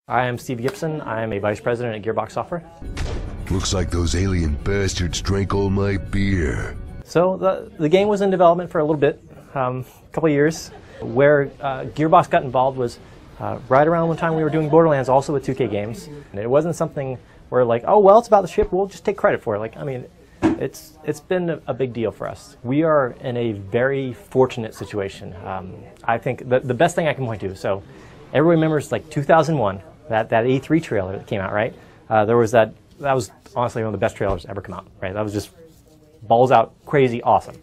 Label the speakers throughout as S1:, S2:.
S1: I am Steve Gibson. I am a vice president at Gearbox Software.
S2: Looks like those alien bastards drank all my beer.
S1: So the game was in development for a little bit, a couple of years. Where Gearbox got involved was right around one time we were doing Borderlands, also with 2K Games. And it wasn't something where like, oh well, it's about the ship, we'll just take credit for it. Like, I mean, it's been a big deal for us. We are in a very fortunate situation. I think the best thing I can point to, so everyone remembers like 2001, that E3 trailer that came out, right? There was that was honestly one of the best trailers ever come out, right? That was just balls out, crazy, awesome.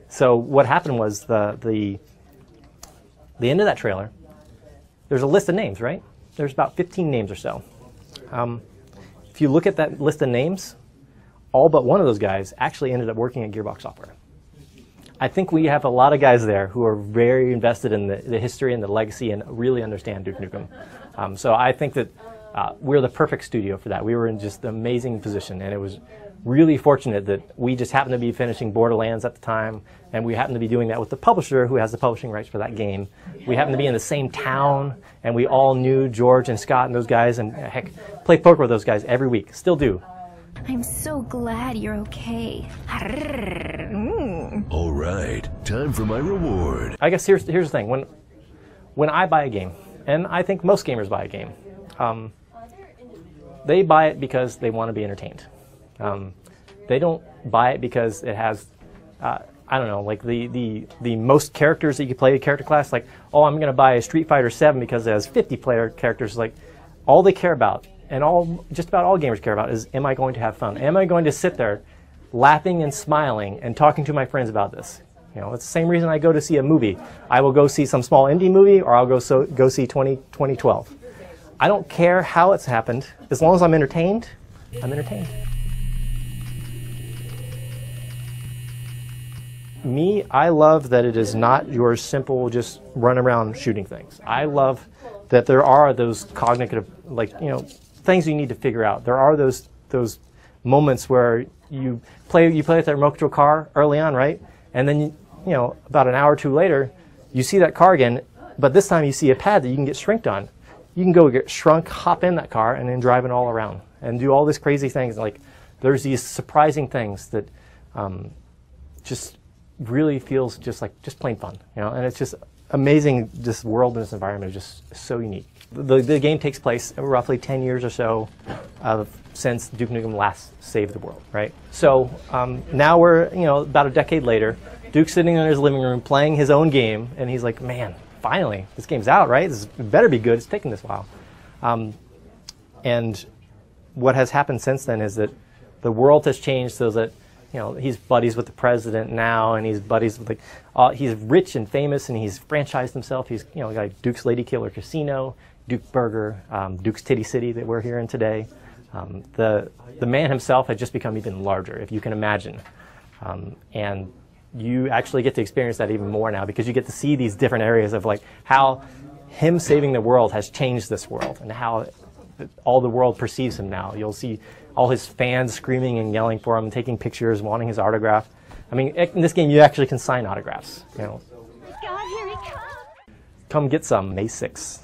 S1: So what happened was the end of that trailer, there's a list of names, right? There's about 15 names or so. If you look at that list of names, all but one of those guys actually ended up working at Gearbox Software. I think we have a lot of guys there who are very invested in the history and the legacy and really understand Duke Nukem. So I think that we're the perfect studio for that. We were in just an amazing position, and it was really fortunate that we just happened to be finishing Borderlands at the time, and we happened to be doing that with the publisher who has the publishing rights for that game. We happened to be in the same town, and we all knew George and Scott and those guys, and heck, play poker with those guys every week, still do.
S3: I'm so glad you're okay.
S2: All right, time for my reward.
S1: I guess here's the thing. When I buy a game, and I think most gamers buy a game, they buy it because they want to be entertained. They don't buy it because it has, I don't know, like the most characters that you can play, the character class, like, oh, I'm going to buy a Street Fighter 7 because it has 50 player characters. Like, all they care about, and just about all gamers care about, is, am I going to have fun? Am I going to sit there laughing and smiling and talking to my friends about this? You know, it's the same reason I go to see a movie. I will go see some small indie movie, or I'll go see 2012. I don't care how it's happened. As long as I'm entertained, I'm entertained. Me, I love that it is not your simple just run around shooting things. I love that there are those cognitive, like, you know, things you need to figure out. There are those moments where you play with that remote control car early on, right? And then you know, about an hour or two later, you see that car again, but this time you see a pad that you can get shrinked on. You can go get shrunk, hop in that car, and then drive it all around and do all these crazy things. Like, there's these surprising things that just really feels just plain fun, you know. And it's just amazing. This world and this environment is just so unique. The game takes place roughly 10 years or so since Duke Nukem last saved the world, right? So now we're, you know, about a decade later. Duke's sitting in his living room playing his own game, and he's like, man, finally, this game's out, right? It better be good. It's taken this while. And what has happened since then is that the world has changed so that, you know, he's buddies with the president now, and he's buddies with, like, he's rich and famous, and he's franchised himself. He's, you know, like Duke's Lady Killer Casino, Duke Burger, Duke's Titty City that we're here in today. The man himself had just become even larger, if you can imagine. And you actually get to experience that even more now, because you get to see these different areas of like how him saving the world has changed this world, and how all the world perceives him now. You'll see all his fans screaming and yelling for him, taking pictures, wanting his autograph. I mean, in this game you actually can sign autographs, you know.
S3: God, here he comes.
S1: Come get some, May 6th.